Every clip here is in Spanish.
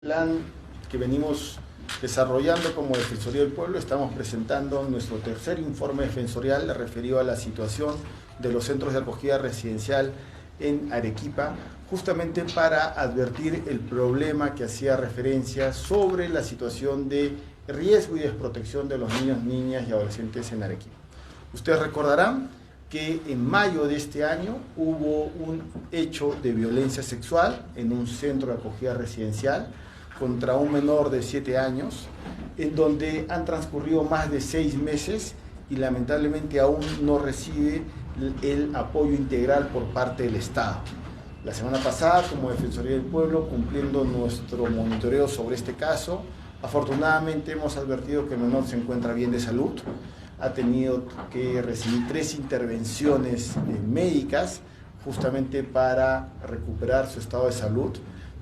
Plan que venimos desarrollando como Defensoría del Pueblo, estamos presentando nuestro tercer informe defensorial referido a la situación de los centros de acogida residencial en Arequipa, justamente para advertir el problema que hacía referencia sobre la situación de riesgo y desprotección de los niños, niñas y adolescentes en Arequipa. Ustedes recordarán que en mayo de este año hubo un hecho de violencia sexual en un centro de acogida residencial contra un menor de 7 años, en donde han transcurrido más de 6 meses y lamentablemente aún no recibe el apoyo integral por parte del Estado. La semana pasada, como Defensoría del Pueblo, cumpliendo nuestro monitoreo sobre este caso, afortunadamente hemos advertido que el menor se encuentra bien de salud, ha tenido que recibir 3 intervenciones médicas justamente para recuperar su estado de salud,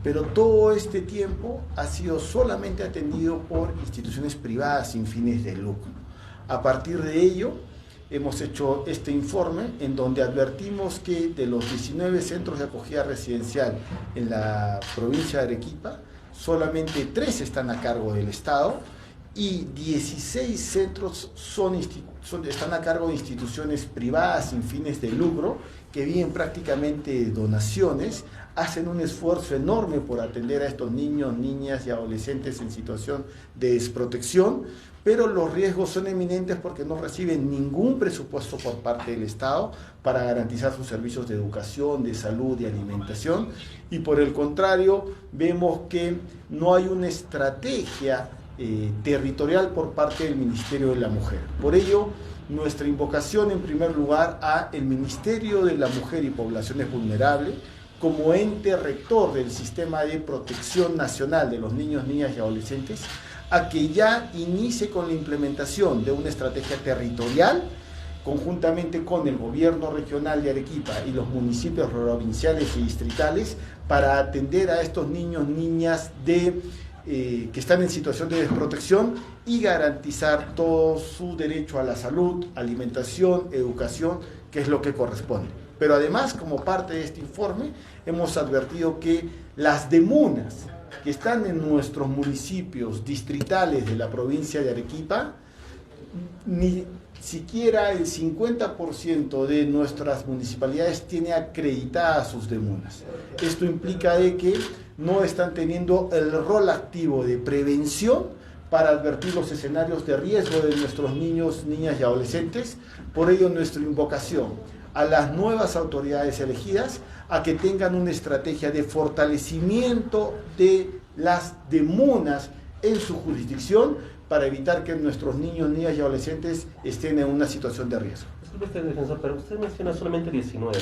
pero todo este tiempo ha sido solamente atendido por instituciones privadas sin fines de lucro. A partir de ello, hemos hecho este informe en donde advertimos que de los 19 centros de acogida residencial en la provincia de Arequipa, solamente 3 están a cargo del Estado y 16 centros están a cargo de instituciones privadas sin fines de lucro que viven prácticamente donaciones, hacen un esfuerzo enorme por atender a estos niños, niñas y adolescentes en situación de desprotección, pero los riesgos son eminentes porque no reciben ningún presupuesto por parte del Estado para garantizar sus servicios de educación, de salud y alimentación, y por el contrario vemos que no hay una estrategia territorial por parte del Ministerio de la Mujer. Por ello, nuestra invocación en primer lugar a el Ministerio de la Mujer y Poblaciones Vulnerables como ente rector del Sistema de Protección Nacional de los Niños, Niñas y Adolescentes, a que ya inicie con la implementación de una estrategia territorial conjuntamente con el gobierno regional de Arequipa y los municipios provinciales y distritales para atender a estos niños, niñas que están en situación de desprotección y garantizar todo su derecho a la salud, alimentación, educación, que es lo que corresponde. Pero además, como parte de este informe, hemos advertido que las demunas que están en nuestros municipios distritales de la provincia de Arequipa, ni siquiera el 50% de nuestras municipalidades tiene acreditadas sus demunas. Esto implica de que no están teniendo el rol activo de prevención para advertir los escenarios de riesgo de nuestros niños, niñas y adolescentes. Por ello, nuestra invocación a las nuevas autoridades elegidas a que tengan una estrategia de fortalecimiento de las demunas en su jurisdicción para evitar que nuestros niños, niñas y adolescentes estén en una situación de riesgo. Disculpe usted, defensor, pero usted menciona solamente 19.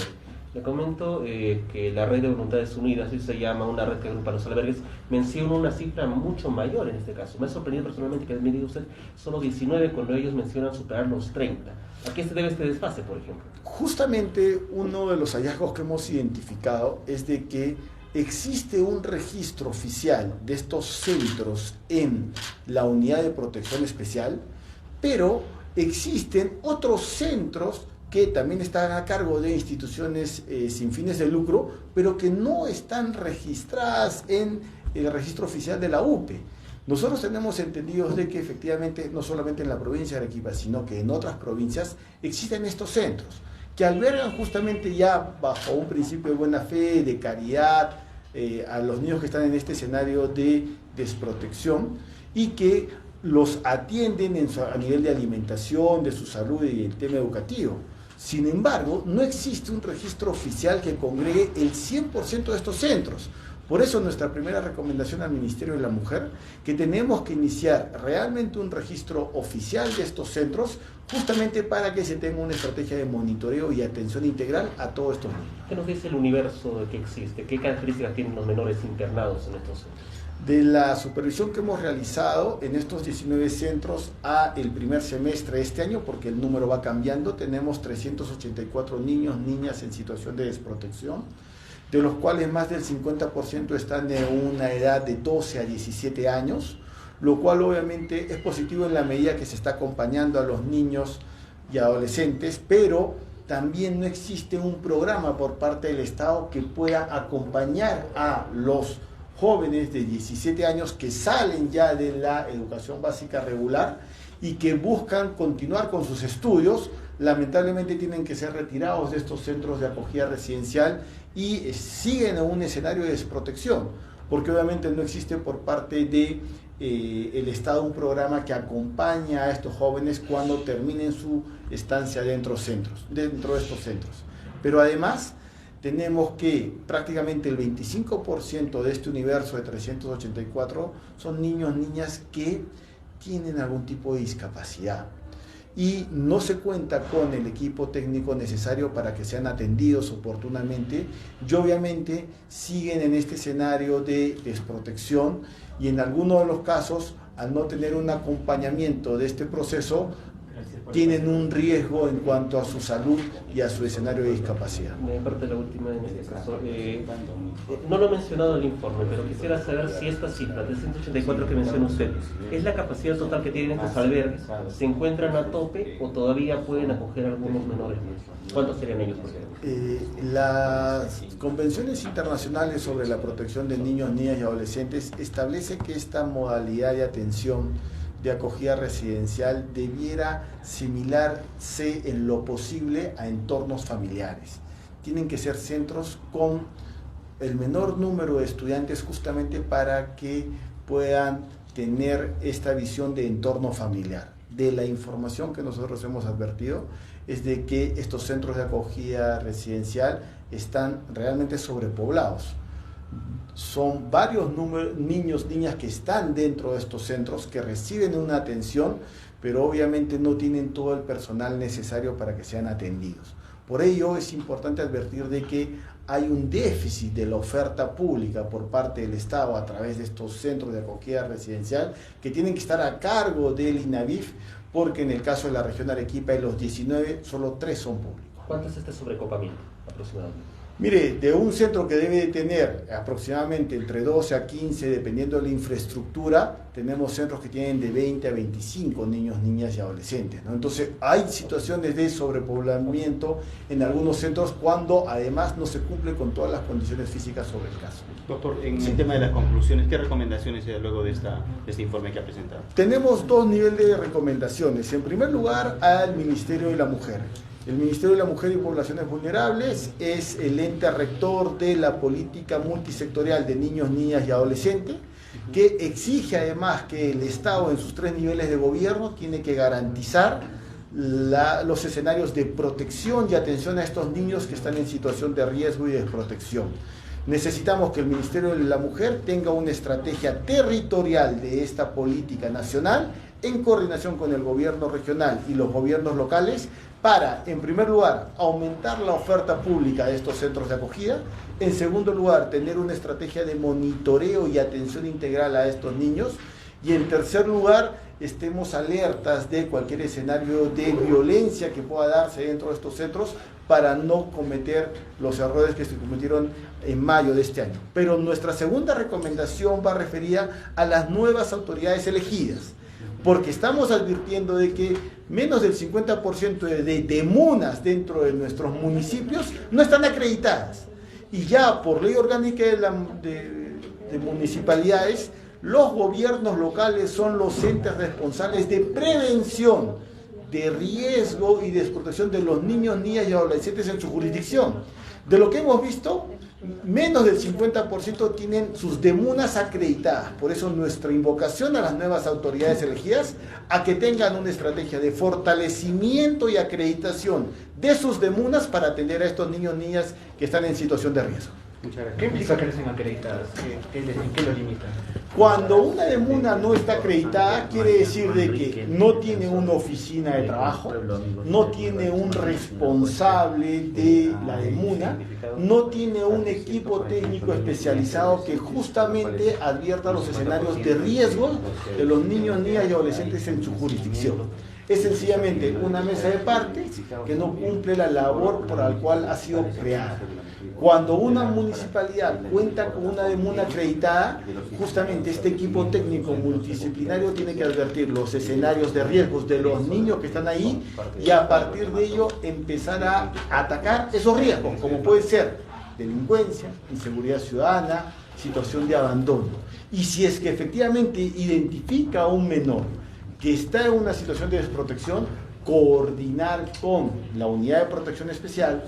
Le comento que la Red de Voluntades Unidas, así se llama, una red que agrupa los albergues, menciona una cifra mucho mayor en este caso. Me ha sorprendido personalmente que me diga usted solo 19 cuando ellos mencionan superar los 30. ¿A qué se debe este desfase, por ejemplo? Justamente uno de los hallazgos que hemos identificado es de que existe un registro oficial de estos centros en la Unidad de Protección Especial, pero existen otros centros que también están a cargo de instituciones sin fines de lucro, pero que no están registradas en el registro oficial de la UPE. Nosotros tenemos entendido de que efectivamente, no solamente en la provincia de Arequipa, sino que en otras provincias existen estos centros, que albergan justamente ya bajo un principio de buena fe, de caridad, a los niños que están en este escenario de desprotección y que los atienden a nivel de alimentación, de su salud y el tema educativo. Sin embargo, no existe un registro oficial que congregue el 100% de estos centros. Por eso nuestra primera recomendación al Ministerio de la Mujer, que tenemos que iniciar realmente un registro oficial de estos centros, justamente para que se tenga una estrategia de monitoreo y atención integral a todos estos niños. ¿Qué nos dice el universo que existe? ¿Qué características tienen los menores internados en estos centros? De la supervisión que hemos realizado en estos 19 centros a el primer semestre de este año, porque el número va cambiando, tenemos 384 niños, niñas en situación de desprotección, de los cuales más del 50% están de una edad de 12 a 17 años, lo cual obviamente es positivo en la medida que se está acompañando a los niños y adolescentes, pero también no existe un programa por parte del Estado que pueda acompañar a los jóvenes de 17 años que salen ya de la educación básica regular y que buscan continuar con sus estudios. Lamentablemente tienen que ser retirados de estos centros de acogida residencial y siguen en un escenario de desprotección, porque obviamente no existe por parte de el Estado un programa que acompaña a estos jóvenes cuando terminen su estancia dentro de estos centros. Pero además tenemos que prácticamente el 25% de este universo de 384 son niños, niñas que tienen algún tipo de discapacidad y no se cuenta con el equipo técnico necesario para que sean atendidos oportunamente y obviamente siguen en este escenario de desprotección y en algunos de los casos, al no tener un acompañamiento de este proceso, tienen un riesgo en cuanto a su salud y a su escenario de discapacidad. Me parte la última en este caso. No lo he mencionado en el informe, pero quisiera saber si esta cifra de 184 que menciona usted es la capacidad total que tienen estos albergues. ¿Se encuentran a tope o todavía pueden acoger a algunos menores? ¿Cuántos serían ellos, por ejemplo? Las convenciones internacionales sobre la protección de niños, niñas y adolescentes establece que esta modalidad de atención de acogida residencial debiera similarse en lo posible a entornos familiares. Tienen que ser centros con el menor número de estudiantes justamente para que puedan tener esta visión de entorno familiar. De la información que nosotros hemos advertido es de que estos centros de acogida residencial están realmente sobrepoblados. Son varios niños, niñas que están dentro de estos centros, que reciben una atención, pero obviamente no tienen todo el personal necesario para que sean atendidos. Por ello es importante advertir de que hay un déficit de la oferta pública por parte del Estado a través de estos centros de acogida residencial que tienen que estar a cargo del INAVIF, porque en el caso de la región Arequipa de los 19, solo 3 son públicos. ¿Cuánto es este sobrecopamiento aproximadamente? Mire, de un centro que debe de tener aproximadamente entre 12 a 15, dependiendo de la infraestructura, tenemos centros que tienen de 20 a 25 niños, niñas y adolescentes, ¿no? Entonces, hay situaciones de sobrepoblamiento en algunos centros cuando además no se cumple con todas las condiciones físicas sobre el caso. Doctor, en el tema de las conclusiones, ¿qué recomendaciones hay luego de este informe que ha presentado? Tenemos 2 niveles de recomendaciones. En primer lugar, al Ministerio de la Mujer. El Ministerio de la Mujer y Poblaciones Vulnerables es el ente rector de la política multisectorial de niños, niñas y adolescentes, que exige además que el Estado en sus 3 niveles de gobierno tiene que garantizar los escenarios de protección y atención a estos niños que están en situación de riesgo y desprotección. Necesitamos que el Ministerio de la Mujer tenga una estrategia territorial de esta política nacional en coordinación con el gobierno regional y los gobiernos locales para, en primer lugar, aumentar la oferta pública de estos centros de acogida, en segundo lugar, tener una estrategia de monitoreo y atención integral a estos niños, y en tercer lugar, estemos alertas de cualquier escenario de violencia que pueda darse dentro de estos centros para no cometer los errores que se cometieron en mayo de este año. Pero nuestra segunda recomendación va referida a las nuevas autoridades elegidas, porque estamos advirtiendo de que menos del 50% de MUNAs dentro de nuestros municipios no están acreditadas. Y ya por ley orgánica de municipalidades, los gobiernos locales son los entes responsables de prevención de riesgo y de desprotección de los niños, niñas y adolescentes en su jurisdicción. De lo que hemos visto, menos del 50% tienen sus DEMUNAS acreditadas. Por eso nuestra invocación a las nuevas autoridades elegidas a que tengan una estrategia de fortalecimiento y acreditación de sus DEMUNAS para atender a estos niños, niñas que están en situación de riesgo. ¿Qué implica que no estén acreditadas? ¿En qué lo limitan? Cuando una DEMUNA no está acreditada, quiere decir de que no tiene una oficina de trabajo, no tiene un responsable de la DEMUNA, no tiene un equipo técnico especializado que justamente advierta los escenarios de riesgo de los niños, niñas y adolescentes en su jurisdicción. Es sencillamente una mesa de parte que no cumple la labor por la cual ha sido creada. Cuando una municipalidad cuenta con una DEMUNA acreditada, justamente este equipo técnico multidisciplinario tiene que advertir los escenarios de riesgos de los niños que están ahí y a partir de ello empezar a atacar esos riesgos, como puede ser delincuencia, inseguridad ciudadana, situación de abandono. Y si es que efectivamente identifica a un menor que está en una situación de desprotección, coordinar con la unidad de protección especial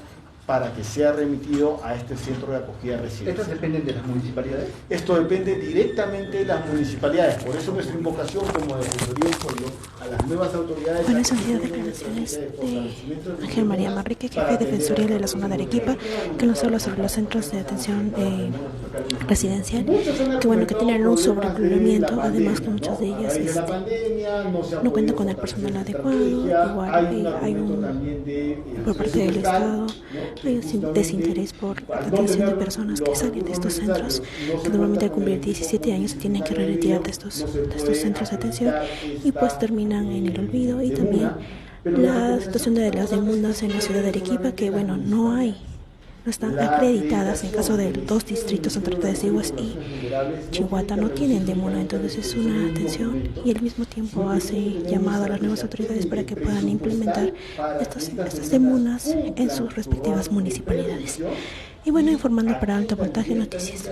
para que sea remitido a este centro de acogida residencial. ¿Estos dependen de las municipalidades? Esto depende directamente de las municipalidades, por eso nuestra invocación como Defensoría del Pueblo a las nuevas autoridades... Bueno, esas han sido declaraciones de Ángel María Manrique, jefe defensorial de la zona de Arequipa, que nos habla sobre los centros de atención residencial, que bueno, que tienen un sobrepoblamiento, además que muchas de ellas no cuentan con el personal adecuado, igual hay por parte del Estado hay un desinterés por la atención de personas que salen de estos centros, que normalmente al cumplir 17 años se tienen que retirar de estos centros de atención y pues terminan en el olvido. Y también la situación de las demandas en la ciudad de Arequipa, que bueno, no están acreditadas. En caso de los dos distritos, Santa Rita de Sihuas y Chihuahua, no tienen demora, entonces es una atención y al mismo tiempo hace llamado a las nuevas autoridades para que puedan implementar estas demandas en sus respectivas municipalidades. Y bueno, informando para Alto Voltaje Noticias.